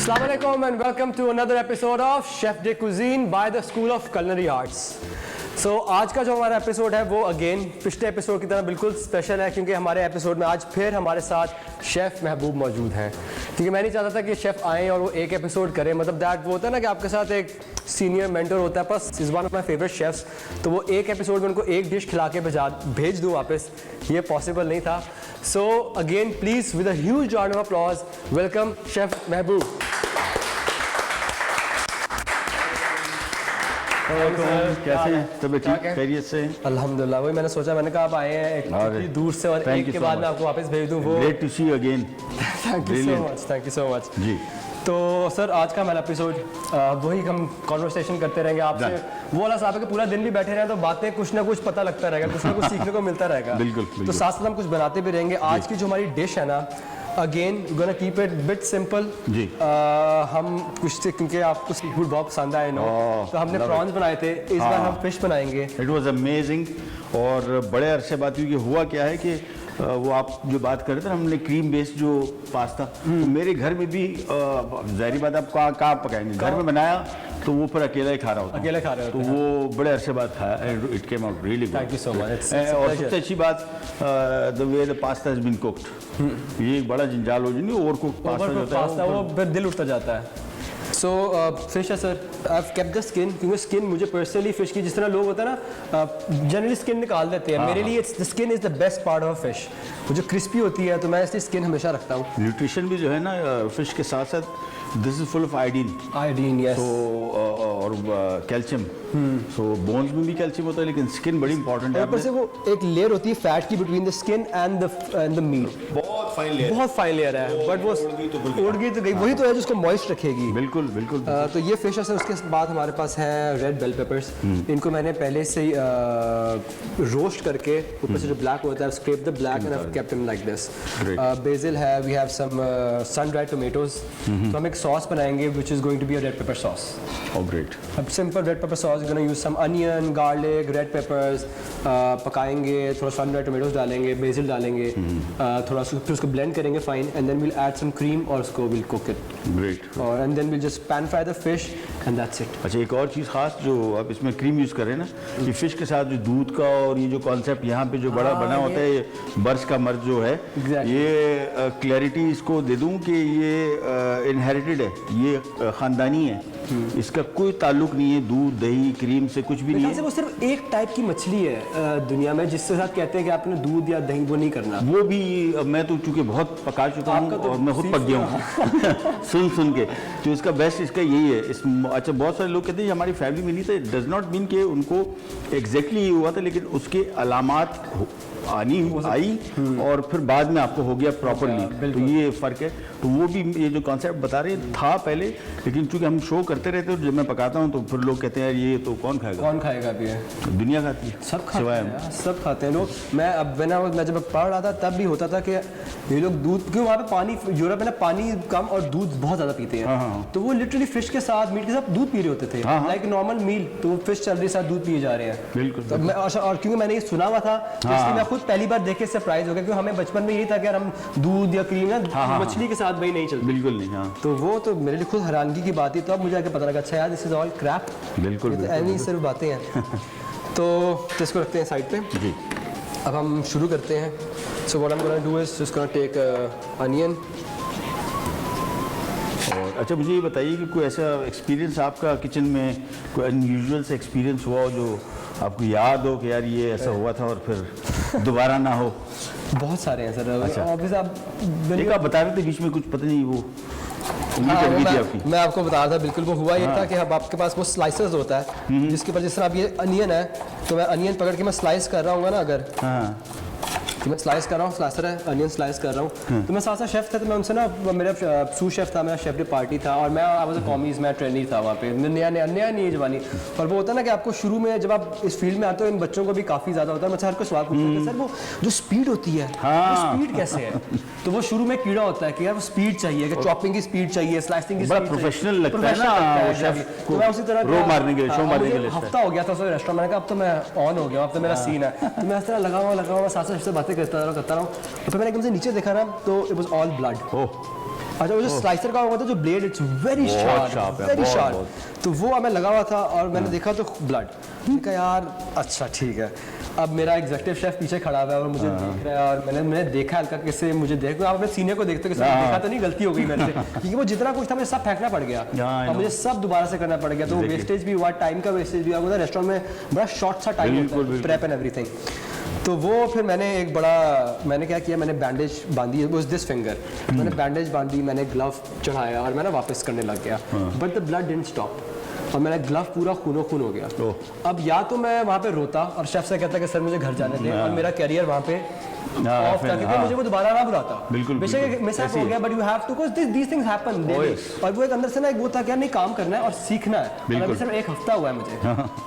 Assalamu alaikum and welcome to another episode of Chef de Cuisine by the School of Culinary Arts. So आज का जो हमारा episode है वो again पिछले एपिसोड की तरह बिल्कुल स्पेशल है क्योंकि हमारे एपिसोड में आज फिर हमारे साथ शेफ़ महबूब मौजूद हैं। क्योंकि मैं नहीं चाहता था कि शेफ़ आएँ और वो एक एपिसोड करें, मतलब दैट वो होता है ना कि आपके साथ एक सीनियर मेंटर होता है, बस इस one of my favourite chefs, तो वो एक एपिसोड में उनको एक डिश खिला के भेज दूँ वापस, ये पॉसिबल नहीं था। So again please with a huge round of applause welcome chef महबूब। कैसे हैं? तबीयत ठीक, खैरियत से? अल्हम्दुलिल्लाह। वही मैंने सोचा, मैंने कहा आप आए हैं इतनी दूर से और एक के बाद मैं आपको वापस भेज दूँ। वो great to see you again. Thank you so much, thank you so much जी। तो सर आज का हमारा एपिसोड वही हम कॉन्वर्सेशन करते रहेंगे आपसे। वो वाला साहब है कि पूरा दिन भी बैठे रहे तो बातें कुछ ना कुछ पता लगता रहेगा, कुछ ना कुछ सीखने को मिलता रहेगा। बिल्कुल। तो साथ साथ हम कुछ बनाते भी रहेंगे। आज की जो हमारी डिश है ना, again gonna keep it bit simple जी। हम कुछ क्योंकि आपको सी फूड बहुत पसंद आए नो, तो हमने प्रॉन्स बनाए थे, इस बार हम फिश बनाएंगे। It was amazing. और बड़े अरसे बाद क्योंकि हुआ क्या है कि वो आप जो बात कर रहे थे ना, हमने क्रीम बेस्ड जो पास्ता, तो मेरे घर में भी ज़ाहिर बात आप कहाँ पकाएंगे, घर में बनाया तो वो फिर अकेला ही खा रहा होता, अकेले खा रहे होते तो वो बड़े अरसे बाद खाया। It came out really good. Thank you so much. और सबसे अच्छी बात, the way the pasta has been cooked, ये एक बड़ा जंजाल हो जाएगी। ओवर कुक पास्ता वो फिर दिल उठता जाता है। सो फिश है sir, I have kept the skin, क्योंकि स्किन मुझे पर्सनली फिश की, जिस तरह लोग होता है ना जनरली स्किन निकाल देते हैं, मेरे लिए the skin is the best part of fish. वो जो क्रिस्पी होती है तो मैं इसलिए स्किन हमेशा रखता हूँ। न्यूट्रिशन भी जो है ना फिश के साथ साथ, this is full of iodine, yes, और कैल्शियम। सो बोन्स में भी कैल्शियम होता है, लेकिन स्किन बड़ी इंपॉर्टेंट है। ऊपर से वो एक लेयर होती है फैट की between the skin and the meat, बहुत फाइन लेयर है, बट वो उड़ गई तो गई, वही तो है जिसको मॉइस्ट रखेगी। बिल्कुल। तो ये फिश है सर। उसके बाद हमारे पास है रेड बेल पेपर्स। इनको मैंने पहले से ही रोस्ट करके ऊपर से जो ब्लैक होता है, scrap the black and I kept him like this. Basil है, we have some sun dried tomatoes. तो हम एक सॉस बनाएंगे which is going to be a red pepper sauce. Oh great. अब simple red pepper sauce, gonna use some onion, garlic, red peppers, पकाएंगे, थोड़ा sun dried tomatoes डालेंगे, basil डालेंगे, थोड़ा फिर उसको ब्लेंड करेंगे fine, and then will add some cream और उसको विल कुक इट। ग्रेट। और and then will just pan fry the fish and that's it. अच्छा, एक और चीज़ खास जो आप इसमें क्रीम यूज़ कर रहे हैं ना, कि फिश के साथ जो दूध का और ये जो कॉन्सेप्ट यहाँ पे जो बड़ा बना होता है, ये बर्स का मर्ज जो है, ये क्लैरिटी इसको दे दूँ कि ये इनहेरिटेड है, ये ख़ानदानी है, इसका कोई ताल्लुक नहीं है दूध दही क्रीम से, कुछ भी नहीं है। वो सिर्फ एक टाइप की मछली है दुनिया में जिसके साथ कहते हैं कि आपने दूध या दही वो नहीं करना। वो भी मैं तो चूंकि बहुत पका चुका हूँ और मैं खुद पक गया हूँ सुन के, तो इसका बेस्ट इसका यही है। अच्छा, बहुत सारे लोग कहते हैं हमारी फैमिली में नहीं था, डज नॉट मीन कि उनको एग्जैक्टली ये हुआ था, लेकिन उसके अलामात आई और फिर बाद में आपको हो गया प्रॉपरली, तो ये फ़र्क है। तो वो भी ये जो कॉन्सेप्ट बता रहे था पहले, लेकिन चूंकि हम शो करते रहते हैं, जब मैं पकाता हूँ तो फिर लोग कहते हैं यार ये तो कौन खाएगा भी है, दुनिया खाती है, सब खाते हैं, सब खाते हैं लोग। मैं जब पढ़ रहा था तब भी होता था कि ये लोग दूध, क्यों वहाँ पे पानी, यूरोप में ना पानी कम और दूध बहुत ज़्यादा पीते हैं, तो वो लिटरली फिश के साथ, मीट के साथ दूध पी रहे होते थे, लाइक नॉर्मल मील, तो वो फिश चल रही साथ दूध पिए जा रहे हैं। बिल्कुल। और क्योंकि मैंने ये सुना हुआ था, इसलिए मैं खुद पहली बार देख के सरप्राइज हो गया, क्योंकि हमें बचपन में यही था कि यार हम दूध या क्रीम ना मछली के साथ भाई नहीं चलती, बिल्कुल नहीं। तो वो तो मेरे लिए खुद हैरानगी की बात थी, तो अब मुझे आके पता लगा अच्छा यार दिस इज ऑल क्रैप। बिल्कुल, ऐसी सिर्फ बातें हैं। तो इसको रखते हैं साइड पे जी। अब हम शुरू करते हैं। So what I am gonna do is just gonna take onion. और अच्छा, मुझे ये बताइए कि कोई ऐसा एक्सपीरियंस आपका किचन में, कोई अनयूजुअल से एक्सपीरियंस हुआ हो जो आपको याद हो कि यार ये ऐसा हुआ था और फिर दोबारा ना हो? बहुत सारे हैं सर। अच्छा। ऑब्वियसली आप बता रहे थे बीच में कुछ, पता नहीं वो मैं आपको बता रहा था, बिल्कुल वो हुआ ये था कि अब आपके पास वो स्लाइसेस होता है जिसके ऊपर, जिस तरह अब ये अनियन है, तो मैं अनियन पकड़ के मैं स्लाइस कर रहा हूँ ना, अगर तो मैं स्लाइस कर रहा हूँ, स्लाइसर है, अनियन स्लाइस कर रहा हूँ। तो मैं साथ साथ शेफ़ था, तो मैं उनसे ना, मेरा सूस शेफ़ था, मेरा शेफ़ डे पार्टी था, और मैं आई वाज अ कॉमीज, मैं ट्रेनी था वहाँ पे, नया नहीं जवानी। और वो होता है ना कि आपको शुरू में जब आप इस फील्ड में आते हो, इन बच्चों को भी काफ़ी ज़्यादा होता है, मुझसे हर कोई सवाल पूछता है सर वो जो स्पीड होती है, वो स्पीड कैसे है? तो वो शुरू में कीड़ा होता है कि यार वो स्पीड चाहिए, कि चॉपिंग की स्पीड चाहिए, स्लाइसिंग की स्पीड, प्रोफेशनल लगता है ना। तो मैं उसी तरह शो मारने के लिए हफ्ता हो गया था रेस्टोरेंट, मैंने कहा अब तो मैं ऑन हो गया, अब तो मेरा सीन है। तो मैं इस तरह लगा हुआ साथ साथ बातें करता रहा हूँ, और फिर मैंने एकदम से नीचे देखा ना, तो इट वाज ऑल ब्लड। अच्छा, वो जो स्लाइसर का होता है जो blade, it's very sharp, very sharp. तो वो हमें लगा हुआ था और मैंने देखा तो ब्लड, मैंने कहा यार अच्छा ठीक है। अब मेरा एग्जीक्यूटिव शेफ पीछे खड़ा हुआ है और मुझे देख रहा है और मैंने देखा हल्का किससे, मुझे देख, आप अपने सीनियर को देखते हो कि देखा तो नहीं, गलती हो गई मेरे से, क्योंकि वो जितना कुछ था मुझे सब फेंकना पड़ गया और मुझे सब दोबारा से करना पड़ गया। तो वेस्टेज भी हुआ, टाइम का वेस्टेज भी हुआ। रेस्टोरेंट में बड़ा शॉर्ट सा टाइम होता है, प्रेप एंड एवरीथिंग। तो वो फिर मैंने क्या किया, मैंने बैंडेज बांधी, वो दिस फिंगर, मैंने बैंडेज बांधी, मैंने ग्लव चढ़ाया और मैंने वापस करने लग गया, but the blood didn't stop और मेरा ग्लव पूरा खूनो खून हो गया। अब या तो मैं वहाँ पे रोता और शेफ से कहता कि सर मुझे घर जाने दें और मेरा कैरियर वहाँ पे ऑफ था, क्योंकि मुझे वो दोबारा ना बुलाता। बेशक मिसहैप हो गया, but you have to, because these things happen daily. और वो एक अंदर से ना एक वो था कि नहीं, काम करना है और सीखना है। और अभी सिर्फ एक हफ्ता हुआ है मुझे,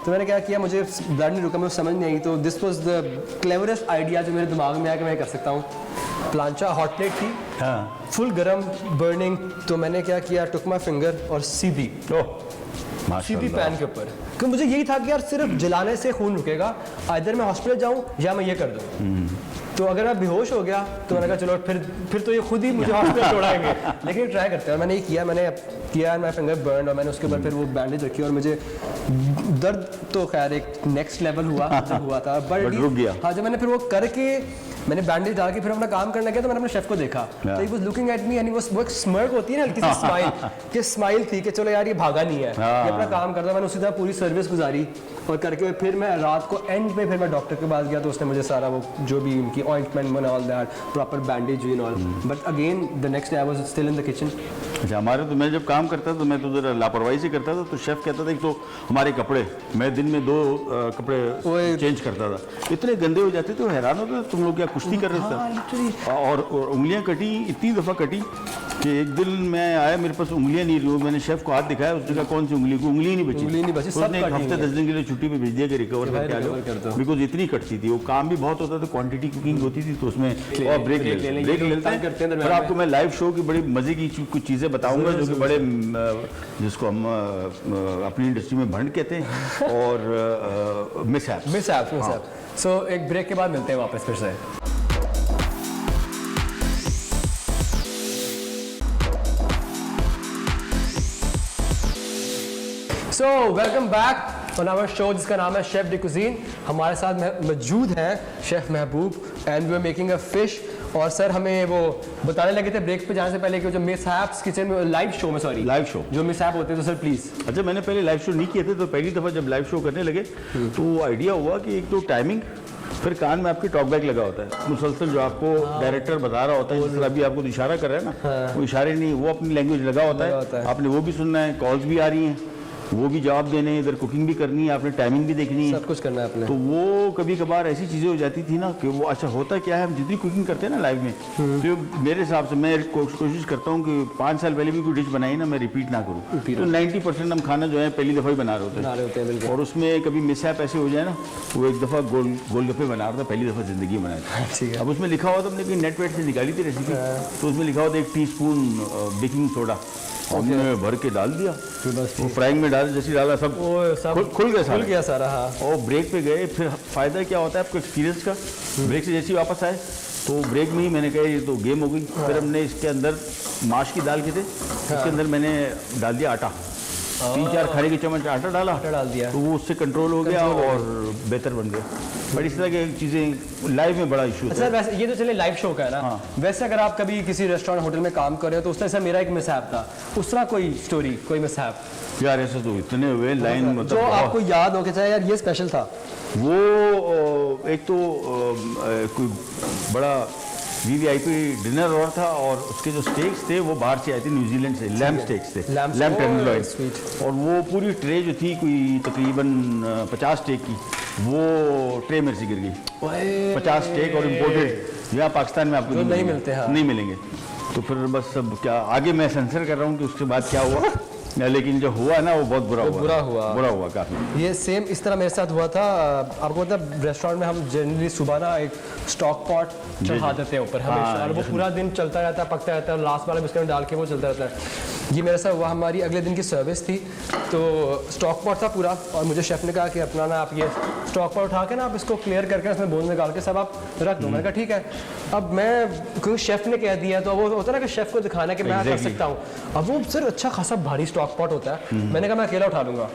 तो मैंने क्या किया, मुझे ब्लड नहीं रुका, मुझे समझ नहीं आई, तो this was the cleverest idea जो मेरे दिमाग में आया कि मैं कर सकता हूँ। प्लांचा हॉट प्लेट थी, फुल गरम बर्निंग, तो मैंने क्या किया, टुक माय फिंगर और सीधी पैन के ऊपर, क्योंकि मुझे यही था कि यार सिर्फ जलाने से खून रुकेगा, इधर मैं हॉस्पिटल जाऊं या मैं ये कर दूं। तो अगर मैं बेहोश हो गया तो मैंने कहा चलो फिर तो ये खुद ही मुझे हॉस्पिटल छोड़ाएंगे, लेकिन ट्राई करते हैं। मैंने ये किया, मैंने माय फिंगर बर्न, और मैंने उसके ऊपर फिर वो बैंडेज रखी और मुझे दर्द तो खैर एक नेक्स्ट लेवल हुआ था, बट रुक गया। हाँ, जब मैंने फिर वो करके मैंने बैंडेज डाल के फिर अपना काम करने गया तो मैंने अपने शेफ को देखा, तो he was looking at me and he was, वो स्माइल होती है ना, हल्की सी स्माइल, कि स्माइल थी कि चलो यार ये भागा नहीं है, ये अपना काम करता है। मैंने उसी तरह पूरी सर्विस गुजारी और करके फिर मैं रात को एंड में फिर मैं डॉक्टर के पास गया, तो उसने मुझे सारा वो जो भी उनकी ointment and all that, proper bandage and all, but again the next day I was still in the kitchen. अच्छा, हमारे तो मैं जब काम करता था तो मैं तो जरा लापरवाही से करता था, तो शेफ कहता था कि तो हमारे कपड़े, मैं दिन में 2 कपड़े चेंज करता था, इतने गंदे हो जाते थे, हैरान होता था तुम लोग क्या कुश्ती कर रहे थे। और उंगलियां कटी, इतनी दफ़ा कटी कि एक दिन मैं आया, मेरे पास उंगलियां नहीं रही, मैंने शेफ को हाथ दिखाया, उसने कहा कौन सी उंगली, को उंगली नहीं बची, उसने एक हफ्ते 10 दिन के लिए छुट्टी पे भेज दिया कि रिकवर करके आ जाओ, बिकॉज इतनी कटती थी। वो काम भी बहुत होता था, क्वांटिटी कुकिंग होती थी, तो उसमें और ब्रेक लेते हैं। फिर आपको मैं लाइव शो की बड़ी मजे की कुछ चीज़ें बताऊंगा जो कि बड़े, जिसको हम अपनी इंडस्ट्री में भंड कहते हैं, और मिसहैप। सो एक ब्रेक के बाद मिलते हैं वापस फिर से। So welcome back on our show जिसका नाम है शेफ डी कुजीन। हमारे साथ मौजूद हैं chef Mehboob and we are making a fish. और सर हमें वो बताने लगे थे ब्रेक पे जाने से पहले कि जो मिसहैप्स किचन में लाइव शो जो मिसहैप होते हैं, तो सर प्लीज। अच्छा, मैंने पहले लाइव शो नहीं किए थे, तो पहली दफ़ा जब लाइव शो करने लगे तो आइडिया हुआ कि एक तो टाइमिंग, फिर कान में आपकी टॉक बैक लगा होता है मुसलसल, जो आपको डायरेक्टर बता रहा होता है, जिस तरह अभी आपको इशारा कर रहा है ना, वो इशारे नहीं, वो अपनी लैंग्वेज लगा होता है, आपने वो भी सुनना है, कॉल्स भी आ रही हैं, वो भी जवाब देने, इधर कुकिंग भी करनी है, आपने टाइमिंग भी देखनी है, सब कुछ करना है आपने। तो वो कभी कभार ऐसी चीज़ें हो जाती थी ना कि वो, अच्छा होता क्या है, हम जितनी कुकिंग करते हैं ना लाइव में, तो मेरे हिसाब से मैं कोशिश करता हूँ कि 5 साल पहले भी कोई डिश बनाई ना, मैं रिपीट ना करूँ, तो 90% हम खाना जो है पहली दफ़ा ही बना रहे होते हैं। और उसमें कभी मिसहैप ऐसे हो जाए ना, वो एक दफ़ा गोलगप्पे बना रहा था, पहली दफ़ा ज़िंदगी में बनाया। अब उसमें लिखा हुआ था, हमने कहीं नेट वेट से निकाली थी रेसिपी, तो उसमें लिखा हुआ था 1 टीस्पून बेकिंग सोडा, हमने भर के डाल दिया, वो फ्राइंग में डाल, जैसे डाला सब खुल गया सारा। हाँ। और ब्रेक पे गए, फिर फ़ायदा क्या होता है आपको एक्सपीरियंस का, ब्रेक से जैसे ही वापस आए तो ब्रेक में ही मैंने कहा ये तो गेम हो गई। फिर हमने इसके अंदर माश की दाल के थे, इसके अंदर मैंने डाल दिया आटा, 3-4 खाने के चम्मच आटा डाल दिया, तो वो उससे कंट्रोल हो गया और बेहतर बन गया। बट इस तरह की चीज़ें लाइव में बड़ा इशू है। वैसे ये तो चले लाइव शो का है ना। हाँ। वैसे अगर आप कभी किसी रेस्टोरेंट होटल में काम कर रहे हो तो उस तरह से मेरा एक मिसहैप था, उस तरह कोई स्टोरी, कोई मिसहैप यार, ऐसे तो इतने हुए लाइन, मतलब जो आपको याद हो कि चाहे यार ये स्पेशल था। वो एक तो कोई बड़ा VVIP डिनर और था, और उसके जो स्टेक्स थे वो बाहर से आए थे, न्यूजीलैंड से, लैम्प स्टेक्स थे, लैम्प टेंडरलॉइन, और वो पूरी ट्रे जो थी कोई तकरीबन 50 स्टेक की, वो ट्रे मेरे से गिर गई। 50 स्टेक और इम्पोर्टेड, यहाँ पाकिस्तान में आपको नहीं मिलते, नहीं मिलेंगे। तो फिर बस अब क्या आगे मैं सेंसर कर रहा हूँ कि उसके बाद क्या हुआ, लेकिन जो हुआ ना वो बहुत बुरा हुआ काफ़ी। ये सेम इस तरह मेरे साथ हुआ था। आपको पता है रेस्टोरेंट में हम जनरली सुबह ना एक स्टॉक पॉट चढ़ा देते हैं ऊपर हमेशा, और वो पूरा दिन चलता रहता है, पकता रहता है, और लास्ट वाला बिस्किट में डाल के वो चलता रहता है। ये मेरे साथ हुआ, हमारी अगले दिन की सर्विस थी, तो स्टॉक पॉट था पूरा, और मुझे शेफ़ ने कहा कि अपना ना आप ये स्टॉक पॉट उठा के ना आप इसको क्लियर करके उसमें बोल निकाल के सब आप रख दो। मैंने कहा ठीक है। अब मैं, क्योंकि शेफ़ ने कह दिया तो वो होता है ना कि शेफ़ को दिखाना कि मैं कर सकता हूँ। अब वो सर अच्छा खासा भारी स्टॉक पॉट होता है, मैंने कहा मैं अकेला उठा लूँगा।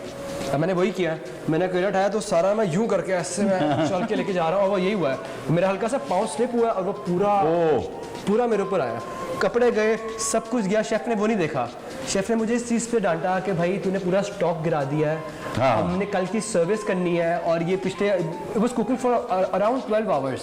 अब मैंने वही किया, मैंने अकेला उठाया तो सारा मैं यूं करके ऐसे मैं चल के लेके जा रहा हूँ, और वो यही हुआ है, मेरा हल्का सा पाँव स्लिप हुआ और वो पूरा मेरे ऊपर आया, कपड़े गए, सब कुछ गया। शेफ़ ने वो नहीं देखा, शेफ़ ने मुझे इस चीज़ पे डांटा कि भाई तूने पूरा स्टॉक गिरा दिया है, हमने कल की सर्विस करनी है, और ये पिछले it was cooking for around 12 hours,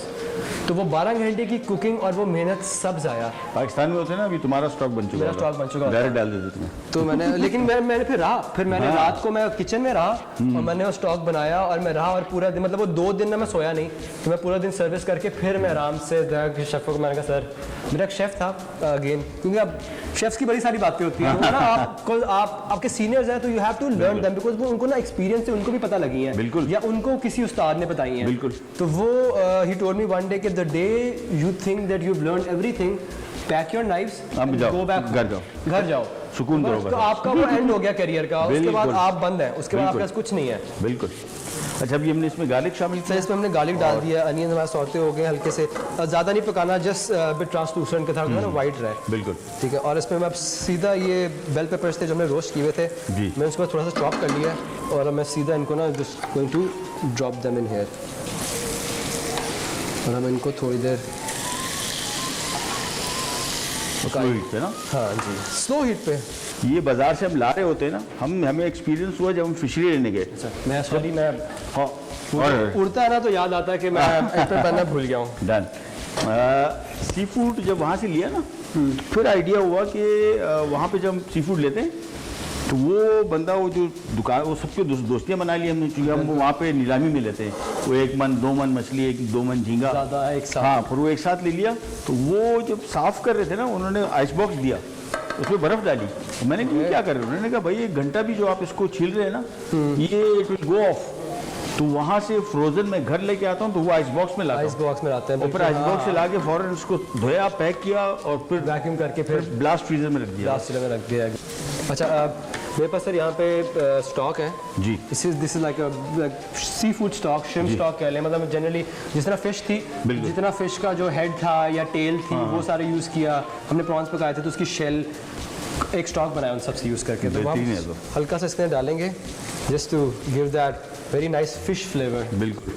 तो वो 12 घंटे की कुकिंग और वो मेहनत सब जाया। पाकिस्तान में होते हैं ना, अभी तुम्हारा स्टॉक बन चुका, मेरा स्टॉक बन चुका, डायरेक्ट डाल देते तुम्हें। तो मैंने लेकिन मैंने फिर रहा, फिर मैंने रात को मैं किचन में रहा और मैंने वो स्टॉक बनाया और मैं रहा, और पूरा दिन, मतलब वो 2 दिन ना मैं सोया नहीं, तो मैं पूरा दिन सर्विस करके फिर मैं आराम से शेफ़ को मैंने कहा सर, मेरा एक शेफ़ था अगेन, क्योंकि अब शेफ्स की बड़ी सारी बातें होती हैं ना, आपके सीनियर्स हैं तो you have to learn them, because वो उनको ना एक्सपीरियंस से उनको भी पता लगी है, बिल्कुल, या उनको किसी उस्ताद ने बताई है, बिल्कुल। तो वो ही टोल्ड मी वन डे कि the day you think that you have learned everything, pack your knives, go back, घर जाओ, सुकून करो, तो आपका वो एंड हो गया करियर का, उसके बाद आप बंद हैं, उसके बाद आपके पास कुछ नहीं है। बिल्कुल। अच्छा, अभी हमने इसमें गार्लिक शामिल किया, इसमें हमने गार्लिक डाल दिया, अनियन हमारे सौते हो गए हल्के से, ज़्यादा नहीं पकाना, जस्ट बिट ट्रांसलूसेंट के था ना, वाइट रहे, बिल्कुल ठीक है। और इसमें मैं सीधा ये बेल पेपर्स थे जो हमने रोस्ट किए हुए थे, मैं उसको थोड़ा सा चॉप कर लिया, और मैं सीधा इनको ना just going to drop them in here, और हम इनको थोड़ी देर स्लो हीट पे ना, हाँ जी, स्लो हीट पे। ये बाजार से हम ला रहे होते हैं ना, हमें एक्सपीरियंस हुआ जब हम फिशरी लेने गए, मैं सॉरी, मैं हाँ, और उड़ता है ना तो याद आता है कि मैं एप्पल पहनना भूल गया हूँ। डन। सी फूड जब वहाँ से लिया ना, फिर आइडिया हुआ कि वहाँ पे जब हम सी फूड लेते हैं तो वो बंदा, वो जो दुकान, वो सबके दोस्तियाँ बना ली हमने, क्योंकि हम वहाँ पे नीलामी में लेते हैं, वो 1 मन 2 मन मछली, 1-2 मन झींगा, एक साथ, हाँ, फिर वो एक साथ ले लिया। तो वो जब साफ़ कर रहे थे ना, उन्होंने आइस बॉक्स दिया, उसमें बर्फ़ डाली, तो मैंने कहा क्या कर रहे हो, उन्होंने कहा भाई 1 घंटा भी जो आप इसको छील रहे हैं ना, ये इट विल गो ऑफ, तो वहाँ से फ्रोजन में घर लेके आता हूँ, तो वो आइस बॉक्स में लाता हूँ, आइस बॉक्स में लाते हैं, और फिर आइस बॉक्स से ला के फ़ौरन उसको धोया, पैक किया, और फिर वैक्यूम करके फिर ब्लास्ट फ्रीजर में रख दिया, ब्लास्ट फ्रीजर में रख दिया। अच्छा, मेरे पास सर यहाँ पे स्टॉक है जी, this is like seafood stock, shrimp stock कह लें, मतलब जनरली जिस तरह फिश थी, जितना फिश का जो हेड था या टेल थी, वो सारे यूज़ किया हमने, प्रॉन्स पकाए थे तो उसकी शेल, एक स्टॉक बनाया उन सबसे यूज़ करके, तो हम हल्का सा इसमें डालेंगे just to give that very nice fish flavour. बिल्कुल,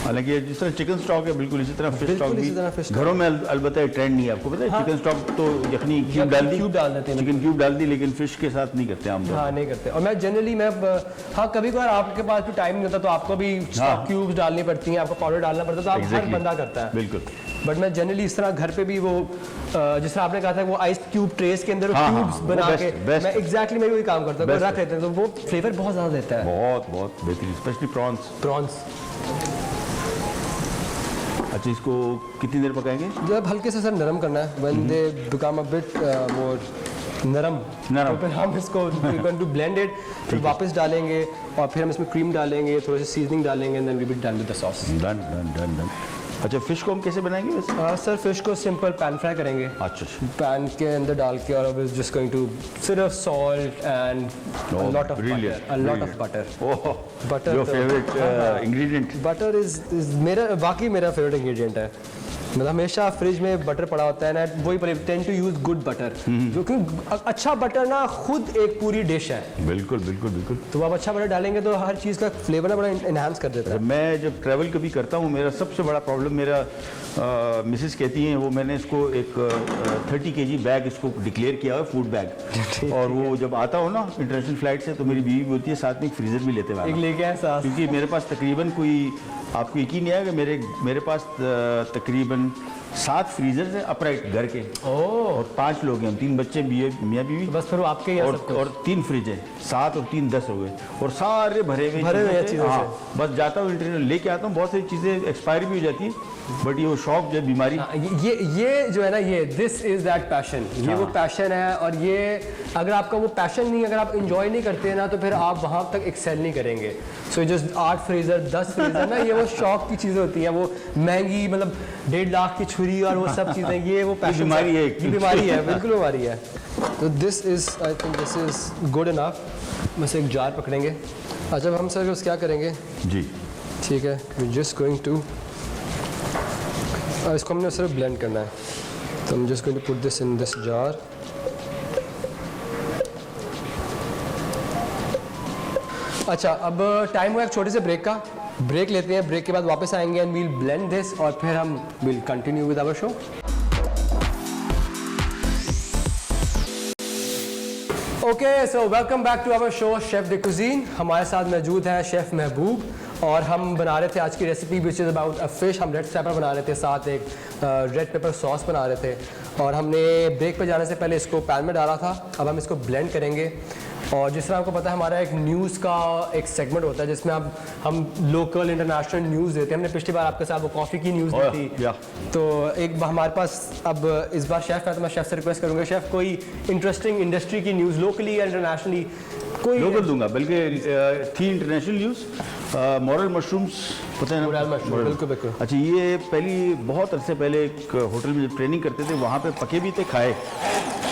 हालांकि जिस तरह चिकन स्टॉक है, बिल्कुल इसी तरह फिश स्टॉक भी घरों में अलबत्ता ट्रेंड नहीं है, आपको पता है, हाँ, चिकन स्टॉक तो यखनी क्यूब डाल देते हैं, चिकन क्यूब डाल दी, लेकिन फिश के साथ नहीं करते हम, हाँ नहीं करते। और मैं जनरली हाँ कभी कभार आपके पास भी टाइम नहीं होता तो आपको भी क्यूब्स डालनी पड़ती हैं, आपको पाउडर डालना पड़ता है, तो आप हर बंदा करता है, बिल्कुल। बट मैं जनरली इस तरह घर पे भी वो जिस तरह आपने कहा था वो आइस क्यूब ट्रेस के अंदर क्यूब्स बना के, मैं एग्जैक्टली मैं वही काम करता हूँ, रख लेते हैं, तो वो फ्लेवर बहुत ज़्यादा देता है, बहुत बेहतरीन, स्पेशली प्रॉन्स। अच्छा, इसको कितनी देर पकाएंगे? जब हल्के से सर नरम करना है, when they become a bit more नरम, तो फिर हम इसको गोइंग टू ब्लेंड इट, फिर वापस डालेंगे, और फिर हम इसमें क्रीम डालेंगे, थोड़ी सी सीजनिंग डालेंगे, and then we will done with the sauce. Done. अच्छा, फिश को हम कैसे बनाएंगे वैसे? सर फिश को सिंपल पैन फ्राई करेंगे, अच्छा, पैन के अंदर डाल के, और अब जस्ट गोइंग टू सिर्फ salt and a lot of butter, butter your favourite ingredient. Butter is मेरा वाकई मेरा फेवरेट इंग्रेडिएंट है, मतलब हमेशा फ्रिज में बटर पड़ा होता है ना, वही tend to use good butter, क्योंकि अच्छा बटर ना खुद एक पूरी डिश है। बिल्कुल। तो आप अच्छा बटर डालेंगे तो हर चीज़ का फ्लेवर ना बड़ा इनहांस कर देता है। मैं जब ट्रैवल कभी करता हूँ, मेरा सबसे बड़ा प्रॉब्लम, मेरा मिसेस कहती हैं, वो मैंने इसको एक 30 kg बैग इसको डिक्लेयर किया है, फूड बैग, और वो जब आता हो ना इंटरनेशनल फ्लाइट से, तो मेरी बीवी बोलती है साथ में एक फ्रीज़र भी लेते हैं, लेके आए साथ, क्योंकि मेरे पास तकरीबन कोई, आपको यकीन नहीं आएगा, मेरे पास तकरीबन 7 फ्रीजर है अपराइट घर के, और 5 लोग हैं, 3 बच्चे मियाँ बीवी, बस फिर वो आपके ही है सब कुछ। और 3 फ्रिज है, 7 और 3 10 हो गए, और सारे भरे हुए चीज़ों से। बस जाता हूँ इंटरनेट लेके आता हूँ, बहुत सारी चीज़ें एक्सपायरी भी हो जाती है, बट ये वो शौक जो है बीमारी। ये जो है ना, ये दिस इज दैट पैशन, ये वो पैशन है। और ये अगर आपका वो पैशन नहीं, अगर आप इंजॉय नहीं करते ना, तो फिर आप वहाँ तक एक्सेल नहीं करेंगे। सो जो 8 फ्रीजर 10 फ्रीजर ना, ये वो शौक की चीज़ें होती हैं, वो महंगी, मतलब 1.5 लाख की छुरी और वो सब चीज़ें, ये वो पैशन बीमारी है, ये बीमारी है, बिल्कुल बीमारी है। तो this is, I think this is good enough. बस एक जार पकड़ेंगे। अच्छा, हम सर उस क्या करेंगे जी, ठीक है, वी जस्ट गोइंग टू, इसको हमने सिर्फ ब्लेंड करना है, तो हम just going to put this in this jar. अच्छा, अब टाइम हुआ एक छोटे से ब्रेक का, ब्रेक लेते हैं, ब्रेक के बाद वापस आएंगे एंड वील ब्लेंड दिस, और फिर हम will continue with our show. Okay, so welcome back to our show chef the cuisine. हमारे साथ मौजूद है शेफ महबूब, और हम बना रहे थे आज की recipe which is about a fish. हम रेड स्नैपर बना रहे थे, साथ एक रेड पेपर सॉस बना रहे थे, और हमने ब्रेक पर जाने से पहले इसको पैन में डाला था। अब हम इसको ब्लेंड करेंगे। और जिस तरह आपको पता है, हमारा एक न्यूज़ का एक सेगमेंट होता है जिसमें अब हम लोकल इंटरनेशनल न्यूज़ देते हैं। हमने पिछली बार आपके साथ वो कॉफ़ी की न्यूज़ दी थी, तो एक हमारे पास अब इस बार शेफ़ है, तो मैं शेफ़ से रिक्वेस्ट करूँगा, शेफ़ कोई इंटरेस्टिंग इंडस्ट्री की न्यूज़ लोकली या इंटरनेशनली कोई लोकल दूंगा, बल्कि थी इंटरनेशनल न्यूज़। मॉरल मशरूम्स पता है ना? मॉरल मशरूम, बिल्कुल बिल्कुल। अच्छा, ये पहली बहुत अरसे पहले एक होटल में जब ट्रेनिंग करते थे, वहाँ पे पके भी थे, खाए,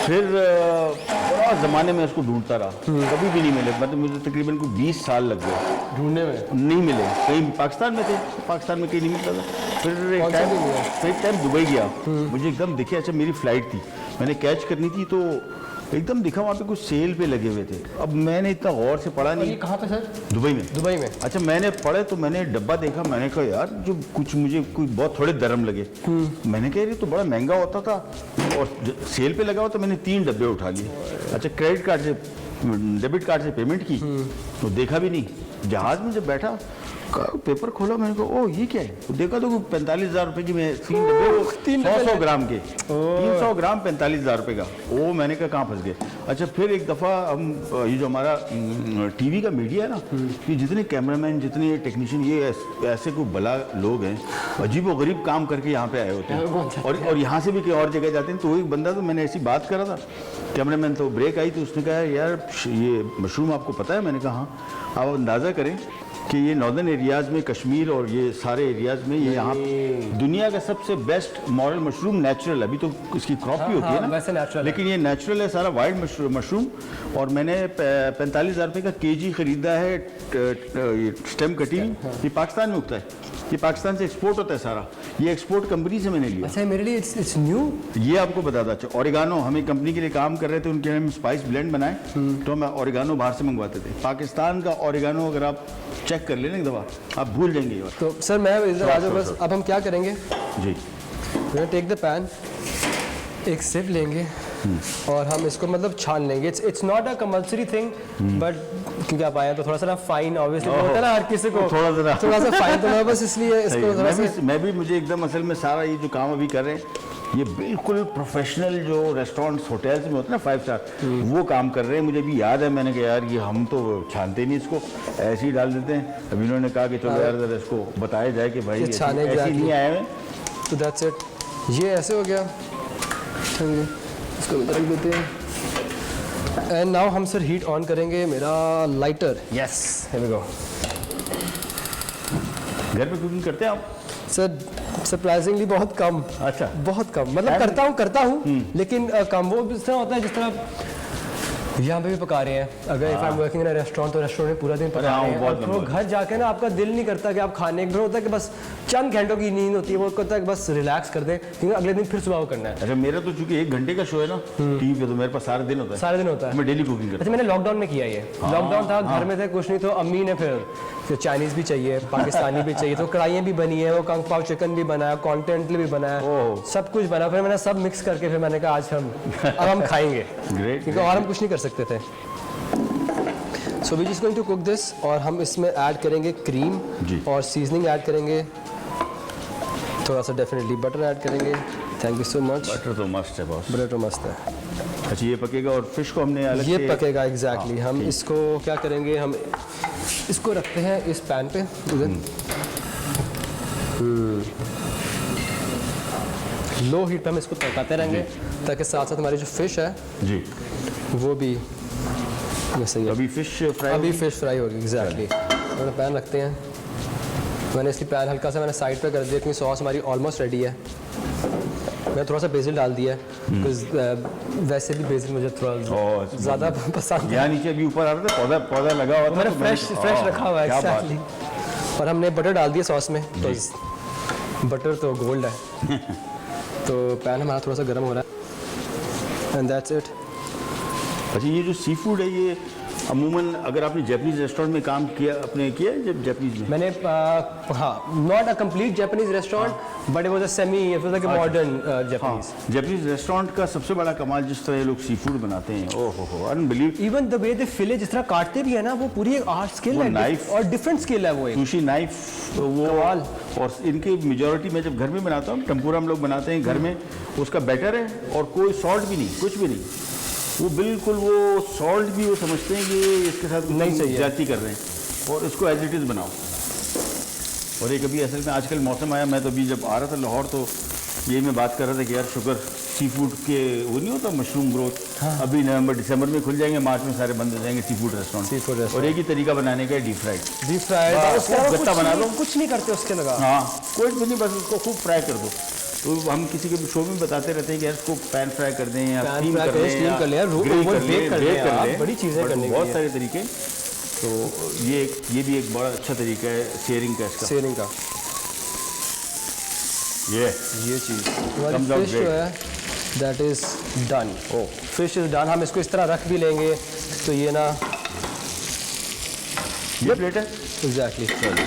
फिर बहुत ज़माने में उसको ढूंढता रहा, कभी भी नहीं मिले। मतलब मुझे तकरीबन को 20 साल लग गए ढूंढने में, नहीं मिले। कहीं पाकिस्तान में थे, पाकिस्तान में कहीं नहीं मिलता था। फिर एक टाइम दुबई गया, मुझे एकदम दिखे, अच्छा मेरी फ़्लाइट थी, मैंने कैच करनी थी, तो एकदम दिखा वहाँ पे कुछ सेल पे लगे हुए थे। अब मैंने इतना गौर से पढ़ा नहीं। ये कहाँ पे सर? दुबई में। दुबई में। अच्छा, मैंने पढ़े तो मैंने डब्बा देखा, मैंने कहा यार जो कुछ मुझे कोई बहुत थोड़े दरम लगे। मैंने कहा ये तो बड़ा महंगा होता था, और सेल पे लगा हुआ, तो मैंने 3 डब्बे उठा लिए। अच्छा, क्रेडिट कार्ड से डेबिट कार्ड से पेमेंट की, तो देखा भी नहीं। जहाज़ में जब बैठा, पेपर खोला, मैंने कहा ओ ये क्या है, तो देखा तो 45,000 रुपए की मैं 3 डब्बे 100 ग्राम के 300 ग्राम 45,000 रुपए का। ओ मैंने कहा कहाँ फंस गए। अच्छा, फिर एक दफ़ा हम ये जो हमारा टीवी का मीडिया है ना, ये जितने कैमरामैन, जितने टेक्नीशियन, ये ऐसे कोई भला लोग हैं, अजीब व गरीब काम करके यहाँ पे आए होते हैं, और यहाँ से भी कहीं और जगह जाते हैं। तो वो एक बंदा, तो मैंने ऐसी बात करा था, कैमरामैन, तो ब्रेक आई तो उसने कहा यार ये मशरूम आपको पता है? मैंने कहा हाँ। आप अंदाज़ा करें कि ये नॉर्दर्न एरियाज़ में, कश्मीर और ये सारे एरियाज़ में, ये यहाँ दुनिया का सबसे बेस्ट मॉरल मशरूम नेचुरल, अभी तो इसकी क्रॉप भी होती है ना, वैसे नेचुरल, लेकिन ये नेचुरल है सारा, वाइल्ड मशरूम। और मैंने 45,000 रुपये का केजी ख़रीदा है, स्टेम कटी हुई। ये पाकिस्तान में उगता है, ये पाकिस्तान से एक्सपोर्ट होता है सारा, ये एक्सपोर्ट कंपनी से मैंने लिया। अच्छा, मेरे लिए इट्स न्यू। ये आपको बताता। अच्छा, ओरिगानो, हमें कंपनी के लिए काम कर रहे थे, उनके हम स्पाइस ब्लेंड बनाए, तो हम ओरिगानो बाहर से मंगवाते थे। पाकिस्तान का ओरिगानो अगर आप चेक कर लेना एक दफ़ा, आप भूल जाएंगे। तो सर मैं इधर आ जाऊँ बस। अब हम क्या करेंगे जी, टेक द पैन, एक सिप लेंगे और हम इसको मतलब छान लेंगे। It's not a compulsory thing, but क्योंकि आप आए तो थोड़ा सा ना फाइन ऑब्वियसली होता है ना, हर किसी को थोड़ा सा फाइन, तो मैं बस इसलिए इसको थोड़ा सा मैं भी मुझे एकदम असल में सारा ये जो काम अभी कर रहे हैं, ये बिल्कुल प्रोफेशनल जो रेस्टोरेंट्स होटल्स में होते हैं ना 5 स्टार, वो काम कर रहे हैं। मुझे भी याद है, मैंने कहा यार ये हम तो छानते नहीं, इसको ऐसे ही डाल देते हैं। अभी इन्होंने कहा कि चलो यार जरा इसको बताया जाए कि भाई ऐसे नहीं आए हैं। तो दैट्स इट, ये ऐसे हो गया, इसको रख देते हैं। एंड नाउ हम सर हीट ऑन करेंगे मेरा lighter. Yes, here we go. घर पे कुकिंग करते हैं आप? सर सरप्राइजिंगली बहुत कम। अच्छा, बहुत कम, मतलब करता हूँ लेकिन कम। वो इस तरह होता है जिस तरह यहाँ पे भी पका रहे हैं, अगर if I am working in a restaurant, तो रेस्टोरेंट में पूरा दिन पका रहे हैं, और वो घर जाके ना आपका दिल नहीं करता कि आप खाने, एक होता है कि बस चंद घंटों की नींद होती है, वो कहता है कि बस रिलैक्स कर दे, क्योंकि अगले दिन फिर सुबह वो करना है। अच्छा, मेरा तो चूंकि 1 घंटे का शो है ना टीवी पे, तो मेरे पास सारा दिन होता है। सारा दिन होता है, मैं डेली कुकिंग करता हूँ। अच्छा, मैंने लॉकडाउन में किया, ये लॉकडाउन था, घर में थे, कुछ नहीं, तो अम्मी ने फिर चाइनीज़ भी चाहिए, पाकिस्तानी भी चाहिए, तो कढ़ाइयाँ भी बनी है, वो कंग पाव चिकन भी बनाया, कॉन्टिनेंटल भी बनाया, सब कुछ बना। फिर मैंने सब मिक्स करके फिर मैंने कहा आज हम खाएंगे, क्योंकि और हम कुछ नहीं कर सकते थे। So we just going to cook this, और हम इसमें ऐड करेंगे क्रीम और सीजनिंग ऐड करेंगे। थोड़ा सा डेफिनेटली बटर ऐड करेंगे। Thank you so much. Butter तो मस्त है बॉस। बटर तो मस्त है। अच्छा ये पकेगा और फिश को हमने अलग ये से पकेगा एग्जैक्टली। हम ठीक। इसको क्या करेंगे, हम इसको रखते हैं इस पैन पे इधर। लो हीट पे हम इसको पकाते रहेंगे ताकि साथ साथ हमारी जो फिश है जी वो भी वैसे ही है। अभी फिश फ्राई अभी फिश फ्राई होगी एग्जैक्टली। मैंने पैन रखते हैं, मैंने इसकी पैन हल्का सा मैंने साइड पे कर दिया क्योंकि सॉस हमारी ऑलमोस्ट रेडी है। मैंने थोड़ा सा बेसिल डाल दिया है बिकॉज वैसे भी बेसिल मुझे थोड़ा ज़्यादा पसंद है। यहाँ नीचे अभी ऊपर आ रहा था, पौधा पौधा लगा हुआ था मैंने तो मैंने- फ्रेश रखा हुआ है क्या बात। एग्जैक्टली। और हमने बटर डाल दिया सॉस में, तो बटर तो गोल्ड है। तो पैन हमारा थोड़ा सा गर्म हो रहा है एंड दैट्स इट। अच्छा ये जो सी फूड है ये अमूमन अगर आपने जापानीज रेस्टोरेंट में काम किया आपने किया है जब जापानीज में? मैंने हाँ, not a complete Japanese restaurant but it was a semi modern Japanese. Japanese restaurant का सबसे बड़ा कमाल जिस तरह ये लोग सी फूड बनाते हैं, ओहो हो अनबिलीव। इवन द वे दे फिले, जिस तरह काटते भी है ना, वो पूरी एक आर्ट स्किल है knife- और डिफरेंट स्किल है वो एक। सुशी नाइफ वो कमाल। और इनकी मेजॉरिटी में जब घर में बनाता हूँ, टेम्पुरा हम लोग बनाते हैं घर में, उसका बैटर है और कोई सॉल्ट भी नहीं, कुछ भी नहीं। वो बिल्कुल वो सॉल्ट भी वो समझते हैं कि इसके साथ नहीं चाहिए, जाती कर रहे हैं और इसको एज इट इज़ बनाओ। और एक अभी असल में आजकल मौसम आया, मैं तो अभी जब आ रहा था लाहौर तो यही मैं बात कर रहा था कि यार शुगर सी फूड के वो नहीं होता मशरूम ग्रोथ। हाँ। अभी नवंबर दिसंबर में खुल जाएंगे, मार्च में सारे बंद हो जाएंगे सी फूड रेस्टोरेंट। और एक ही तरीका बनाने का है डीप फ्राइड। गत्ता बना लो, कुछ नहीं करते उसके लगा। हाँ कोई भी नहीं, बस उसको खूब फ्राई कर दो। तो हम किसी के भी शो में बताते रहते हैं कि यार इसको पैन फ्राई कर दें या स्टीम कर लें या बेक कर लें, बड़ी चीज़ें करने बहुत सारे तरीके। तो ये भी एक बड़ा अच्छा तरीका है शेयरिंग का, इसका शेयरिंग का। ये चीज़ फिश जो है that is done. Oh fish is done. हम इसको इस तरह रख भी लेंगे तो ये ना, ये प्लेट है एग्जैक्टली।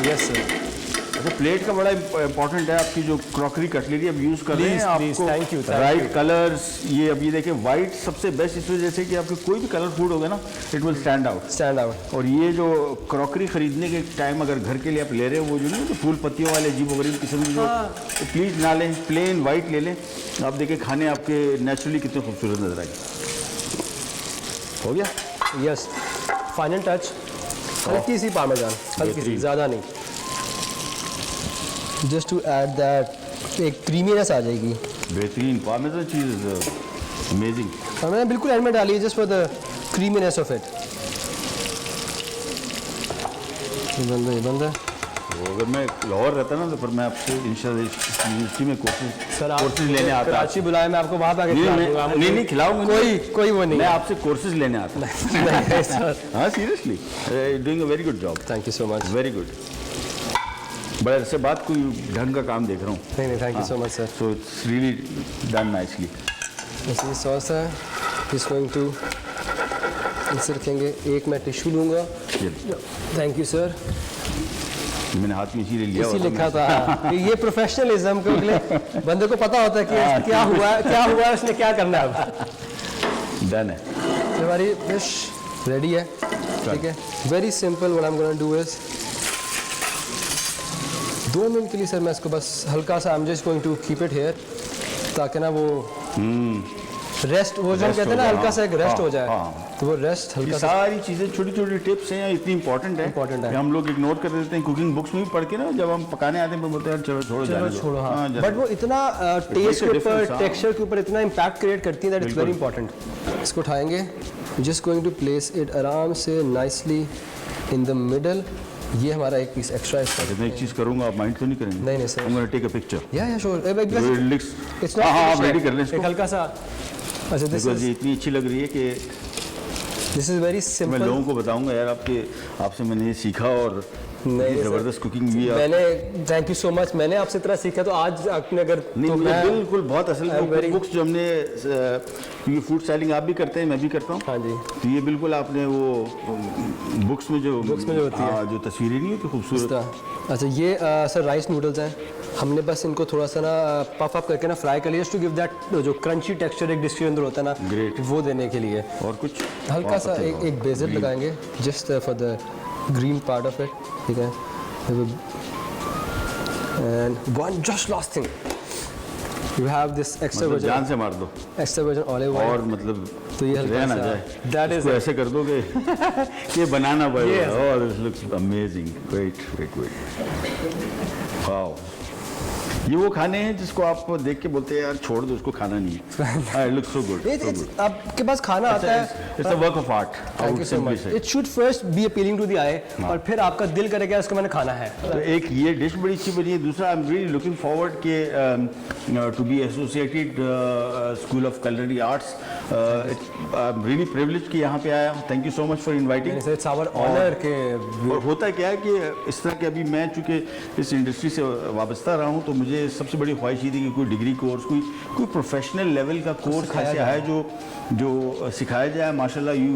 Yes sir. अच्छा प्लेट का बड़ा इंपॉर्टेंट है, आपकी जो क्रॉकरी कटलरी अब यूज़ कर रहे हैं Please, आपको thank you. Right colours. ये अभी देखिए वाइट सबसे बेस्ट इस वजह से कि आपके कोई भी कलर फूड होगा ना इट विल स्टैंड आउट। और ये जो क्रॉकरी खरीदने के टाइम अगर घर के लिए आप ले रहे हो वो जो नहीं तो फूल पत्तियों वाले अजीब गरीब किस्म की, तो प्लीज़ ना लें, प्लेन वाइट ले लें। आप देखिए खाने आपके नेचुरली कितने खूबसूरत नजर आएंगे। हो गया। यस, फाइनल टच हल्की सी पार्मेजान, हल्की सी, ज़्यादा नहीं, जस्ट टू ऐड दैट एक क्रीमीनेस आ जाएगी। बेहतरीन पार्मेजान चीज़ अमेजिंग। और मैंने बिल्कुल एंड में डाली है just for the creaminess of it. ये बंद है। तो अगर मैं लाहौर रहता ना तो फिर मैं आपसे इंशाल्लाह यूनिवर्सिटी में कोर्सेज लेने आता। कराची बुलाया, मैं आपको वहाँ पे आके नहीं खिलाऊंगा, कोई वो नहीं। मैं आपसे कोर्सेज लेने आता। हाँ seriously, doing a very good job. Thank you so much. Very good. बड़े अरसे बाद कोई ढंग का काम देख रहा हूँ। नहीं, thank you so much sir. So it's really done nicely. ये सॉस है, इज गोइंग टू इसे रखेंगे। एक मैं टिश्यू लूँगा। Thank you sir. मैंने हाथ में इसीलिए लिया इसी लिखा था कि ये प्रोफेशनलिज्म के अगले बंदे को पता होता है कि क्या हुआ है, उसने क्या करना है। अब डन है। तो हमारी फिश रेडी है, ठीक है। Very simple, what I am going to do is 2 minute के लिए सर मैं इसको बस हल्का सा, I am just going to keep it here ताकि ना वो रेस्ट, वो जो कहते हैं ना हल्का सा एक रेस्ट हो जाए, तो वो रेस्ट हल्का सा। सारी चीज़ें छोटी छोटी टिप्स हैं, इतनी इंपॉर्टेंट है कि हम लोग इग्नोर कर देते हैं। कुकिंग बुक्स में भी पढ़ के ना जब हम पकाने आते हैं तो बोलते हैं चलो छोड़ो। हाँ, बट वो इतना टेस्ट के ऊपर, टेक्सचर के ऊपर इतना इम्पैक्ट क्रिएट करती है दैट इट्स वेरी इंपॉर्टेंट। इसको उठाएंगे, just going to place it आराम से नाइसली इन द मिडल। ये हमारा एक पीस एक्स्ट्रा है। मैं एक चीज़ करूँगा, आप माइंड तो नहीं करेंगे? नहीं sir. I'm going to take a picture. या श्योर। इट्स हाँ आप रेडी कर लें इसको। हल्का सा। अच्छा बिकॉज़ ये इतनी अच्छी लग रही है कि दिस इज़ वेरी सिंपल। मैं लोगों को बताऊंगा यार आपसे मैंने ये सीखा और ज़बरदस्त कुकिंग भी। मैंने थैंक यू सो मच, मैंने आपसे इतना सीखा तो आज आपने अगर नहीं तो मैं बिल्कुल बहुत असल में बुक्स जो हमने ये फूड सेलिंग आप भी करते हैं मैं भी करता हूँ। हाँ जी। तो ये बिल्कुल आपने वो बुक्स में जो होती है जो तस्वीरें नहीं होती खूबसूरत। अच्छा ये सर राइस नूडल्स हैं, हमने बस इनको थोड़ा सा ना पफ अप करके ना फ्राई कर लिया टू गिव दैट जो क्रंची टेक्सचर एक डिश के अंदर होता है ना, ग्रेट, वो देने के लिए। और कुछ हल्का सा एक बेसिल लगाएंगे just for the green part of it, ठीक है। And one just last thing, you have this extra मतलब जान virgin, से मार दो extra virgin olive oil. और मतलब तो ये कुछ रह ना हल्का सा- जाए, that is इसको it. ऐसे कर दोगे कि बनाना Yes. पड़ेगा। और this looks amazing, wait wow. ये वो खाने हैं जिसको आप देख के बोलते हैं यार छोड़ दो, उसको खाना नहीं है। It looks so good. आपके पास खाना आता है, it's a work of art. Thank you so much. It should first be appealing to the eye, और फिर आपका दिल करेगा इसको मैंने खाना है। तो एक ये डिश बड़ी अच्छी बनी है। दूसरा, I am really looking forward के to be associated school of culinary arts. I am really privilege कि यहाँ पे आया हूँ। Thank you so much for inviting. It's our honour के। और होता क्या है कि इस तरह के अभी मैं चूँकि इस इंडस्ट्री से वाबस्ता रहा हूँ, तो मुझे सबसे बड़ी ख्वाहिश ये थी कि कोई डिग्री कोर्स, कोई प्रोफेशनल लेवल का कोर्स ऐसे है जो सिखाया जाए। माशाल्लाह you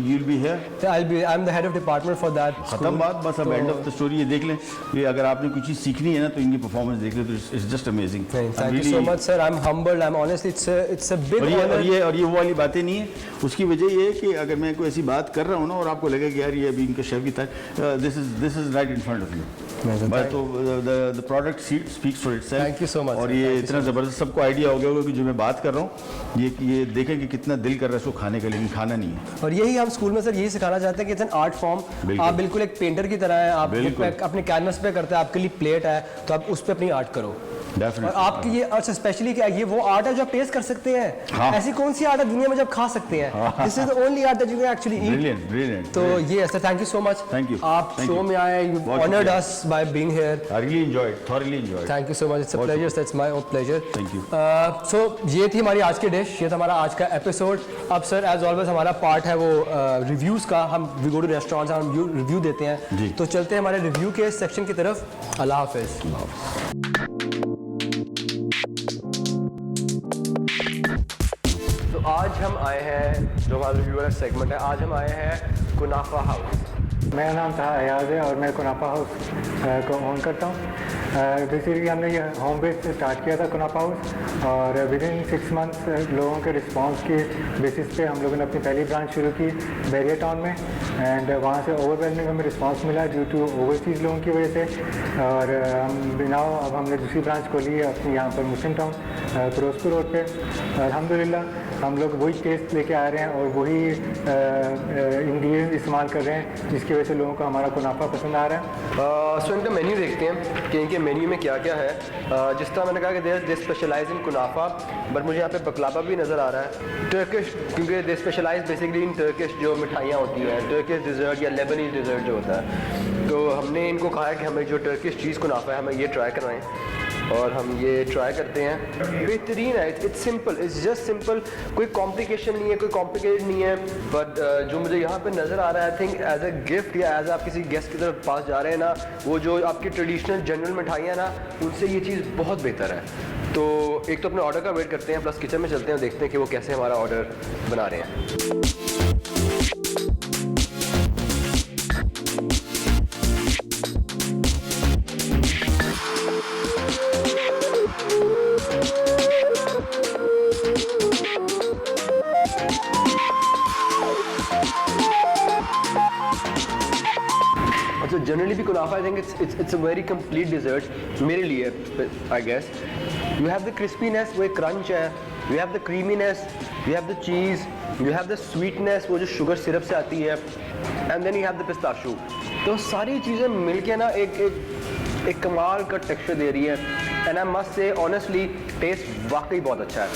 will be here. I am the head of department for that. खत्म बात, बस अब एंड ऑफ द स्टोरी। ये देख लें, ये अगर आपने कुछ चीज़ सीखनी है ना तो इनकी परफॉर्मेंस देख लें, तो it's just amazing. Thank you so much sir, I am humbled, I am honestly it's a big honour. और ये वो वाली बातें नहीं है। उसकी वजह ये है कि अगर मैं कोई ऐसी बात कर रहा हूँ ना और आपको लगे कि यार ये अभी इनका शेफ की था, this is right in front of you. बस तो the product speaks for itself. Thank you so much. और ये इतना ज़बरदस्त, सबको आइडिया हो गया होगा कि जो मैं बात कर रहा हूँ, ये देखें कि कितना दिल कर रहा है इसको खाने का, लेकिन खाना नहीं है। और यही हम स्कूल में सर यही सिखाना चाहते हैं कि इट्स एन आर्ट फॉर्म। आप बिल्कुल एक पेंटर की तरह हैं, आप अपने कैनवस पे करते हैं, आपके लिए प्लेट है तो आप उस पर अपनी आर्ट करो। और आपकी ये अच्छा स्पेशली क्या, ये वो आर्ट है जो आप टेस्ट कर सकते हैं। हाँ। ऐसी कौन सी आर्ट है दुनिया में जब खा सकते हैं? This is the only art that you can actually eat. Brilliant. तो ये sir, thank you so much. Thank you. आप Thank शो you. में आए, you honoured us by being here. I really enjoyed, thoroughly enjoyed. Thank you so much, it's a pleasure, it's my own pleasure. Thank you. सो ये थी हमारी आज की dish, ये था हमारा आज का एपिसोड। अब सर एज ऑलवेज हमारा पार्ट है वो रिव्यूज़ का। हम वी गो टू रेस्टोरेंट्स, हम रिव्यू देते हैं। जी। तो चलते हैं हमारे रिव्यू के सेक्शन की तरफ। अल्लाह हाफिज़। तो आज हम आए हैं, जो हमारा रिव्यू वाला सेगमेंट है, आज हम आए हैं कुनाफा हाउस। मेरा नाम था अयाज है और मैं कुनाफा हाउस को ओन करता हूँ। बेसिकली हमने ये होम बेस से स्टार्ट किया था कुनाफा हाउस, और विद इन 6 मंथ्स लोगों के रिस्पांस के बेसिस पे हम लोगों ने अपनी पहली ब्रांच शुरू की बैरिया टाउन में। एंड वहाँ से ओवरवेलमिंग हमें रिस्पांस मिला ड्यू टू ओवरसीज़ लोगों की वजह से। और हम बिनाव अब हमने दूसरी ब्रांच खोली है अपनी यहाँ पर मुस्लिम टाउन फिरोजपुर रोड पे। अल्हम्दुलिल्लाह हम लोग वही टेस्ट लेके आ रहे हैं और वही इंग्रेडिएंट्स इस्तेमाल कर रहे हैं, जिसकी वजह से लोगों को हमारा कुनाफा पसंद आ रहा है। सो इनका मेन्यू देखते हैं कि इनके मेन्यू में क्या क्या है। जिस तरह मैंने कहा कि दे स्पेशलाइज इन कुनाफा, बट मुझे यहाँ पे बकलावा भी नज़र आ रहा है। टर्किश, क्योंकि दे स्पेशलाइज बेसिकली इन टर्किश जो मिठाइयाँ होती हैं, टर्किश डिज़र्ट या लेबनीज डिज़र्ट जो होता है। तो हमने इनको कहा है कि हमें जो टर्किश चीज़ कुनाफा है हमें ये ट्राई करवाएं, और हम ये ट्राई करते हैं। बेहतरीन है, it's simple, it's just simple, कोई कॉम्प्लिकेशन नहीं है, कोई कॉम्प्लिकेटेड नहीं है। बट जो मुझे यहाँ पे नज़र आ रहा है, I think as a gift या एज आप किसी गेस्ट की तरफ पास जा रहे हैं ना, वो जो आपकी ट्रेडिशनल जनरल मिठाइयाँ ना, उनसे ये चीज़ बहुत बेहतर है। तो एक तो अपने ऑर्डर का वेट करते हैं, प्लस किचन में चलते हैं, देखते हैं कि वो कैसे हमारा ऑर्डर बना रहे हैं। So generally भी कुनाफा I think it's a very complete dessert मेरे लिए, I guess. You have the crispiness, वो एक crunch है, you have the creaminess, you have the cheese, you have the sweetness, वो जो शुगर सिरप से आती है, and then you have the pistachio. तो सारी चीज़ें मिलके ना एक कमाल का टेक्सचर दे रही है, and I must say honestly taste वाकई बहुत अच्छा है।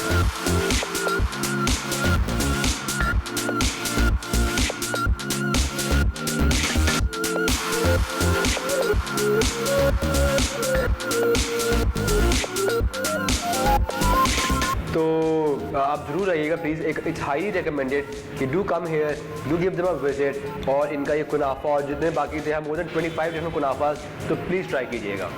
तो आप ज़रूर आइएगा प्लीज़, इट्स हाईली रिकमेंडेड कि do come here, do give them a visit. और इनका ये कुनाफा और जितने बाकी थे, हम मोर देन 25 डिफरेंट कुनाफास, तो प्लीज़ ट्राई कीजिएगा।